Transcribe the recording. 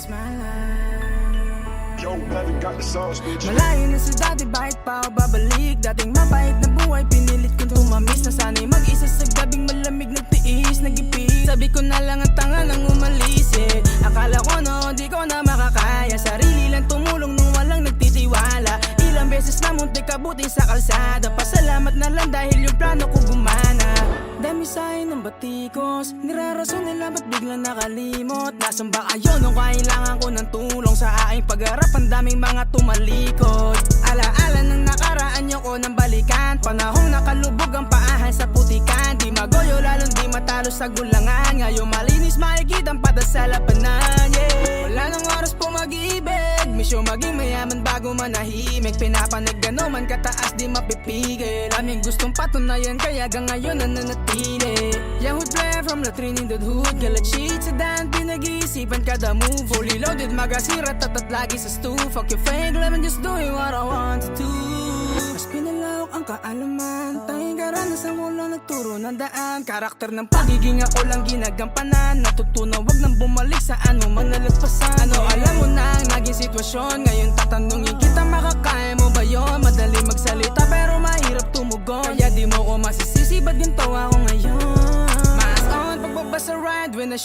makes my life. Yo, Melvin got the sauce, bitch. Malayo na sa dati, bakit pa ako babalik? Dating mabait na buhay, pinilit kong tumamis. Nasanay mag-isa sa gabing malamig, nagtiis, nagipit. Sabi ko na lang ang tanga nang umalis, yeah. Akala ko no, di ko na makakaya. Sarili lang tumulong nung walang nagtitiwala. Ilang beses na muntik abutin sa kalsada. Pasalamat na lang dahil yung plano ko gumana. Dami sa'yo ng batikos, nirarason nila ba't biglang nakalimot? Nasaan ba kayo nung kailangan ko ng tulong? Sa aking pag-arap ang daming mga tumalikod. Alaala ng nakaraan nyo ko ng balikan. Panahong nakalubog ang paahan sa putikan. Di magoyo lalong di matalo sa gulangan. Ngayon malinis makikita ang patas sa labanan, yeah. Wala nang oras po mag-ibig, misyo maging mayaman bago manahimik. Pinapanig gano man kataas di mapipigil. Aming gustong patunayan kaya hanggang ngayon nananatili. Young hood player from La Trinidad hood, galat shit sa daan, pinag-iisipan kada move. Fully loaded magazine, ratatat lagi sa stew. Fuck your fake love and just doing what I want to do. Mas pinalawak ang kaalaman, tanging karanasan ko lang nagturo ng daan. Karakter ng pagiging ako lang ginagampanan. Natutunan wag nang bumalik saan mo man nalagpasan. Ano alam mo na ang naging sitwasyon, ngayon tatanungin kita makakaya mo ba yun? Madali magsalita pero mahirap tumugon. Kaya di mo ko masisisi ba't ginto ako ngayon? Maas on pagbabasa ride when I